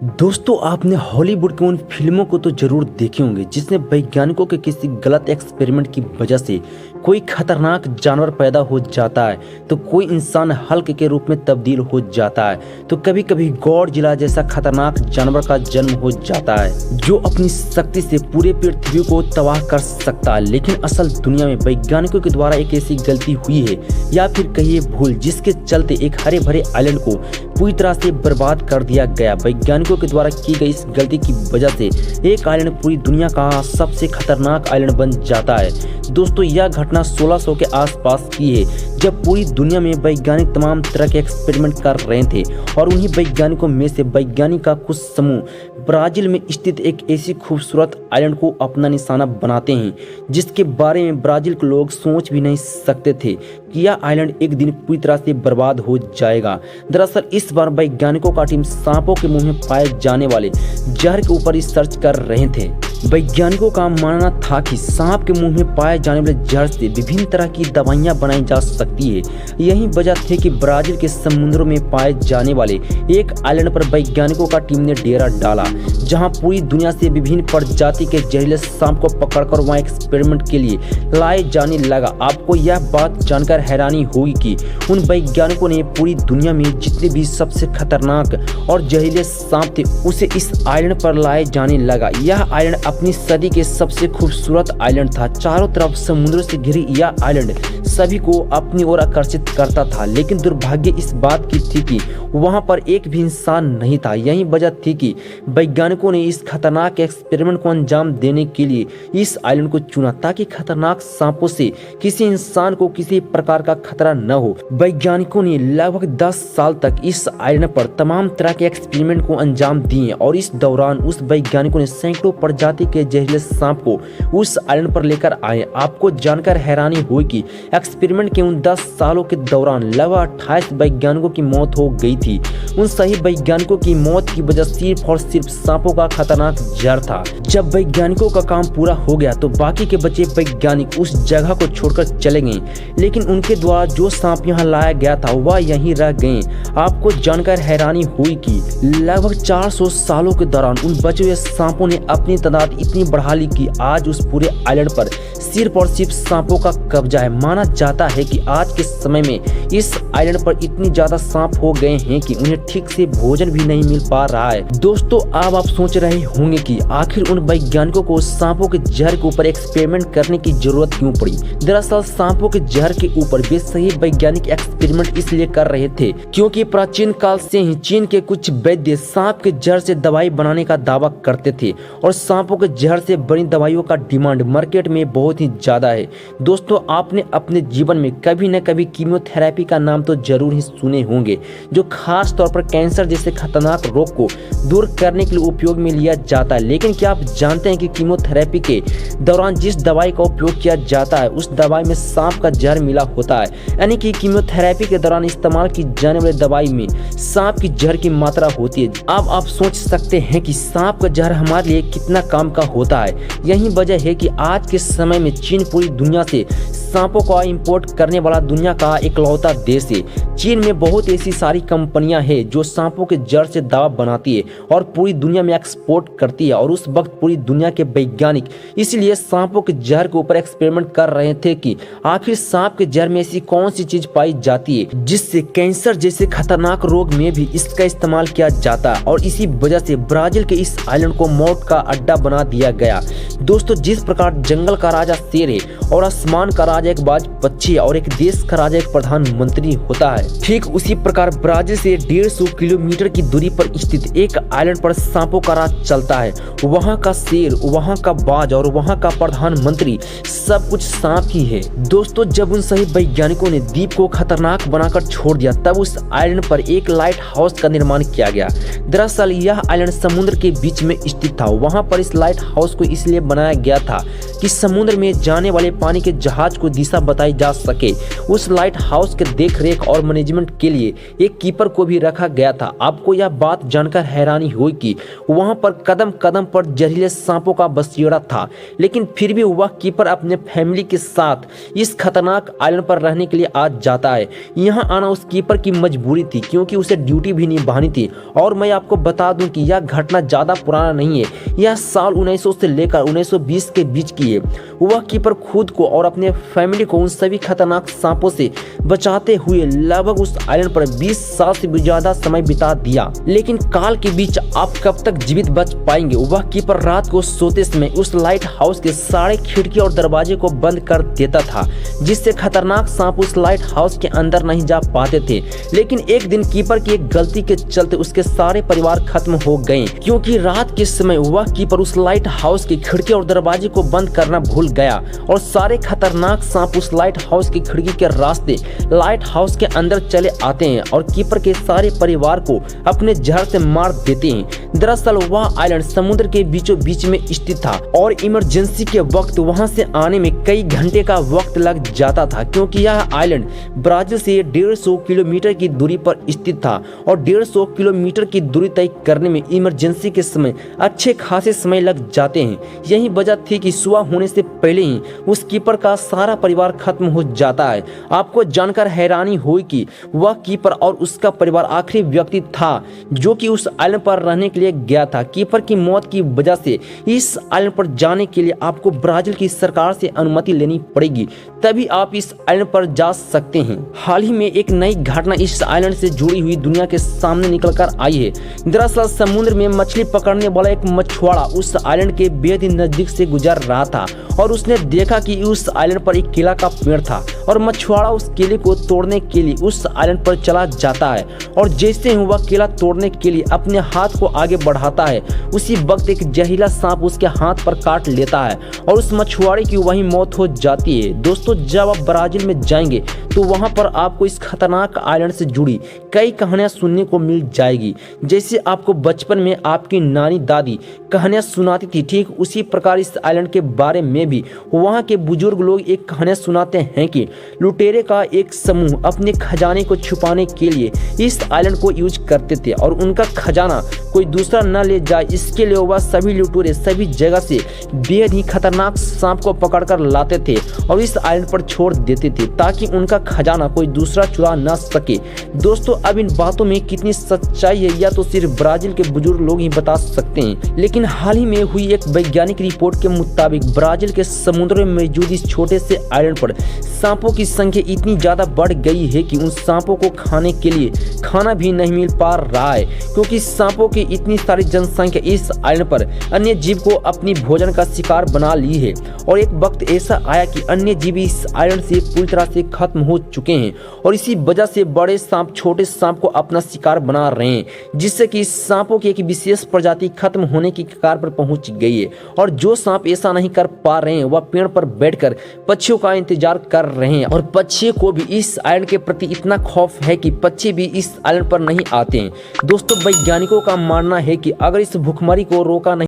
दोस्तों आपने हॉलीवुड की उन फिल्मों को तो जरूर देखे होंगे जिसमें वैज्ञानिकों के किसी गलत एक्सपेरिमेंट की वजह से कोई खतरनाक जानवर पैदा हो जाता है तो कोई इंसान हल्क के रूप में तब्दील हो जाता है तो कभी कभी गॉडजिला जैसा खतरनाक जानवर का जन्म हो जाता है जो अपनी शक्ति से पूरे पृथ्वी को तबाह कर सकता है। लेकिन असल दुनिया में वैज्ञानिकों के द्वारा एक ऐसी गलती हुई है या फिर कहिए भूल जिसके चलते एक हरे भरे आइलैंड को पूरी तरह से बर्बाद कर दिया गया। वैज्ञानिकों के द्वारा की गई इस गलती की वजह से एक आइलैंड पूरी दुनिया का सबसे खतरनाक आइलैंड बन जाता है। दोस्तों यह घटना 1600 के आसपास की है जब पूरी दुनिया में वैज्ञानिक तमाम तरह के एक्सपेरिमेंट कर रहे थे और उन्हीं वैज्ञानिकों में से वैज्ञानिक का कुछ समूह ब्राजील में स्थित एक ऐसी खूबसूरत आइलैंड को अपना निशाना बनाते हैं जिसके बारे में ब्राजील के लोग सोच भी नहीं सकते थे कि यह आइलैंड एक दिन पूरी तरह से बर्बाद हो जाएगा। दरअसल इस बार वैज्ञानिकों का टीम सांपों के मुंह में पाए जाने वाले जहर के ऊपर रिसर्च कर रहे थे। वैज्ञानिकों का मानना था कि सांप के मुंह में पाए जाने वाले जहर से विभिन्न तरह की दवाइयां बनाई जा सकती है। यही वजह थी कि ब्राजील के समुद्रों में पाए जाने वाले एक आइलैंड पर वैज्ञानिकों का टीम ने डेरा डाला जहां पूरी दुनिया से विभिन्न प्रजाति के जहरीले सांप को पकड़कर वहां एक्सपेरिमेंट के लिए लाए जाने लगा। आपको यह बात जानकर हैरानी होगी कि उन वैज्ञानिकों ने पूरी दुनिया में जितने भी सबसे खतरनाक और जहरीले सांप थे उसे इस आइलैंड पर लाए जाने लगा। यह आइलैंड अपनी सदी के सबसे खूबसूरत आइलैंड था। चारों तरफ समुद्र से घिरी यह आइलैंड सभी को अपनी ओर आकर्षित करता था, लेकिन दुर्भाग्य इस बात की थी कि वहां पर एक भी इंसान नहीं था। यही वजह थी कि वैज्ञानिकों ने इस खतरनाक एक्सपेरिमेंट को अंजाम देने के लिए इस आइलैंड को चुना ताकि खतरनाक सांपों से किसी इंसान को किसी प्रकार का खतरा न हो। वैज्ञानिकों ने लगभग 10 साल तक इस आइलैंड पर तमाम तरह के एक्सपेरिमेंट को अंजाम दिए और इस दौरान उस वैज्ञानिकों ने सैकड़ों प्रजाति के जहरीले सांप को उस आइलैंड पर लेकर आए। आपको जानकर हैरानी हुई कि एक्सपेरिमेंट के उन 10 सालों के दौरान लगभग 28 वैज्ञानिकों की मौत हो गई थी। उन सही वैज्ञानिकों की मौत की वजह सिर्फ और सिर्फ सांपों का खतरनाक जहर था। जब वैज्ञानिकों का काम पूरा हो गया तो बाकी के बचे वैज्ञानिक उस जगह को छोड़कर चले गए, लेकिन उनके द्वारा जो सांप यहाँ लाया गया था वह यहीं रह गए। आपको जानकर हैरानी हुई कि लगभग 400 सालों के दौरान उन बचे हुए सांपों ने अपनी तादाद इतनी बढ़ा ली कि आज उस पूरे आइलैंड पर सिर्फ और सिर्फ सांपों का कब्जा है। माना जाता है कि आज के समय में इस आइलैंड पर इतनी ज्यादा सांप हो गए हैं कि उन्हें ठीक से भोजन भी नहीं मिल पा रहा है। दोस्तों अब आप सोच रहे होंगे कि आखिर उन वैज्ञानिकों को सांपों के जहर के ऊपर एक्सपेरिमेंट करने की जरूरत क्यों पड़ी। दरअसल सांपों के जहर के ऊपर वे सही वैज्ञानिक एक्सपेरिमेंट इसलिए कर रहे थे क्योंकि प्राचीन काल से ही चीन के कुछ वैद्य सांप के जहर से दवाई बनाने का दावा करते थे और सांपों के जहर से बनी दवाइयों का डिमांड मार्केट में बहुत ही ज्यादा है। दोस्तों आपने अपने जीवन में कभी न कभी कीमोथेरेपी का नाम तो जरूर ही सुने होंगे जो खास तौर पर कैंसर जैसे खतरनाक रोग को दूर करने के लिए उपयोग में लिया जाता है। लेकिन क्या आप जानते हैं कि कीमोथेरेपी के दौरान जिस दवाई का उपयोग किया जाता है उस दवाई में सांप का जहर मिला होता है, यानी कि कीमोथेरेपी के दौरान इस्तेमाल की जाने वाली दवाई में सांप की जहर की मात्रा होती है। अब आप सोच सकते हैं कि सांप का जहर हमारे लिए कितना काम का होता है। यही वजह है कि आज के समय में चीन पूरी दुनिया से सांपों का इंपोर्ट करने वाला दुनिया का इकलौता देश है। चीन में बहुत ऐसी सारी कंपनियां हैं जो सांपों के जहर से दवा बनाती है और पूरी दुनिया में एक्सपोर्ट करती है और उस वक्त पूरी दुनिया के वैज्ञानिक इसलिए सांपों के जहर के ऊपर एक्सपेरिमेंट कर रहे थे कि आखिर सांप के जहर में ऐसी कौन सी चीज पाई जाती है जिससे कैंसर जैसे खतरनाक रोग में भी इसका इस्तेमाल किया जाता है। और इसी वजह से ब्राजील के इस आइलैंड को मौत का अड्डा बना दिया गया। दोस्तों जिस प्रकार जंगल का राजा शेर है और आसमान का राजा एक बाज पक्षी है और एक देश का राजा एक प्रधानमंत्री होता है, ठीक उसी प्रकार ब्राजील से 150 किलोमीटर की दूरी पर स्थित एक आइलैंड पर सांपों का राज चलता है। वहाँ का शेर, वहाँ का बाज और वहाँ का प्रधानमंत्री सब कुछ सांप ही है। दोस्तों जब उन सही वैज्ञानिकों ने द्वीप को खतरनाक बनाकर छोड़ दिया तब उस आइलैंड पर एक लाइट हाउस का निर्माण किया गया। दरअसल यह आइलैंड समुद्र के बीच में स्थित था। वहाँ पर इस लाइट हाउस को इसलिए बनाया गया था कि समुद्र में जाने वाले पानी के जहाज को दिशा बताई जा सके। उस लाइट हाउस के देखरेख और मैनेजमेंट के लिए एक कीपर को भी रखा गया था। आपको यह बात जानकर हैरानी हुई कि वहां पर कदम कदम पर जहरीले सांपों का बसेरा था, लेकिन फिर भी वह कीपर अपने फैमिली के साथ इस खतरनाक आइलैंड पर रहने के लिए आ जाता है। यहाँ आना उस कीपर की मजबूरी थी, क्योंकि उसे ड्यूटी भी निभानी थी। और मैं आपको बता दूं कि यह घटना ज्यादा पुराना नहीं है, यह साल 1900 से लेकर 1920 के बीच की है। वह कीपर खुद को और अपने फैमिली को उन सभी खतरनाक सांपों से बचाते हुए लगभग उस आइलैंड पर 20 साल से भी ज्यादा समय बिता दिया। लेकिन काल के बीच आप कब तक जीवित बच पाएंगे? वह कीपर रात को सोते समय उस लाइट हाउस के सारे खिड़की और दरवाजे को बंद कर देता था, जिससे खतरनाक सांप उस लाइट हाउस के अंदर नहीं जा पाते थे। लेकिन एक दिन कीपर की एक गलती के चलते उसके सारे परिवार खत्म हो गए, क्योंकि रात के समय वह कीपर उस लाइट हाउस की खिड़की और दरवाजे को बंद करना भूल गया और सारे खतरनाक सांप उस लाइट हाउस की खिड़की के रास्ते लाइट हाउस के अंदर चले आते हैं और कीपर के सारे परिवार को अपने जहर से मार देते हैं। दरअसल वह आइलैंड समुद्र के बीचों बीच में स्थित था और इमरजेंसी के वक्त वहां से आने में कई घंटे का वक्त लग जाता था, क्योंकि यह आइलैंड ब्राजील से 150 किलोमीटर की दूरी पर स्थित था और 150 किलोमीटर की दूरी तय करने में इमरजेंसी के समय अच्छे खासे समय लग जाते हैं। यही वजह थी कि सुबह होने से पहले ही उस कीपर का सारा परिवार खत्म हो जाता है। आपको जानकर हैरानी हुई कि वह कीपर और उसका परिवार आखिरी व्यक्ति था जो कि उस आइलैंड पर रहने के लिए गया था। कीपर की मौत की वजह से इस आइलैंड पर जाने के लिए आपको ब्राजील की सरकार से अनुमति लेनी पड़ेगी, तभी आप इस आइलैंड पर जा सकते हैं। हाल ही में एक नई घटना इस आइलैंड से जुड़ी हुई दुनिया के सामने निकल कर आई है। दरअसल समुद्र में मछली पकड़ने वाला एक मछुआरा उस आइलैंड के बेहद ही नजदीक से गुजर रहा था और उसने देखा कि उस आइलैंड पर एक केला का पेड़ था और मछुआरा उस केले को तोड़ने के लिए उस आइलैंड पर चला जाता है और जैसे ही वह केला तोड़ने के लिए अपने हाथ को आगे बढ़ाता है, उसी वक्त एक जहरीला सांप उसके हाथ पर काट लेता है और उस मछुआरे की वहीं मौत हो जाती है। दोस्तों, जब आप ब्राजील में जाएंगे तो वहां पर आपको इस खतरनाक आइलैंड से जुड़ी कई कहानियां सुनने को मिल जाएगी। जैसे आपको बचपन में आपकी नानी दादी कहानियां सुनाती थी, ठीक उसी प्रकार इस आइलैंड के बारे में भी वहां के बुजुर्ग लोग एक कहानियां सुनाते हैं कि लुटेरे का एक समूह अपने खजाने को छुपाने के लिए इस आइलैंड को यूज करते थे और उनका खजाना कोई दूसरा न ले जाए, इसके लिए वह सभी लुटेरे सभी जगह से बेहद ही खतरनाक सांप को पकड़कर लाते थे और इस आइलैंड पर छोड़ देते थे ताकि उनका खजाना कोई दूसरा चुरा न सके। दोस्तों, अब इन बातों में कितनी सच्चाई है या तो सिर्फ ब्राजील के बुजुर्ग लोग ही बता सकते हैं, लेकिन हाल ही में हुई एक वैज्ञानिक रिपोर्ट के मुताबिक ब्राजील के समुद्र में मौजूद इस छोटे से आइलैंड पर सांपों की संख्या इतनी ज्यादा बढ़ गई है कि उन सांपों को खाने के लिए खाना भी नहीं मिल पा रहा है, क्योंकि सांपों की इतनी सारी जनसंख्या इस आइलैंड पर अन्य जीव को अपनी भोजन का शिकार बना ली है और एक वक्त ऐसा आया कि अन्य जीव इस आइलैंड से पूरी तरह से खत्म हो चुके हैं और इसी वजह से बड़े सांप छोटे सांप को अपना शिकार बना रहे हैं, जिससे कि सांपों की एक विशेष प्रजाति खत्म होने की कगार पर पहुंच गई है। और जो सांप ऐसा नहीं कर पा रहे हैं वह पेड़ पर बैठकर पक्षियों का इंतजार कर रहे हैं और पक्षियों को भी इस आइलैंड के प्रति इतना खौफ है कि पक्षी भी इस आइलैंड पर नहीं आते हैं। दोस्तों, वैज्ञानिकों का मानना है कि अगर इस भूखमरी को रोका नहीं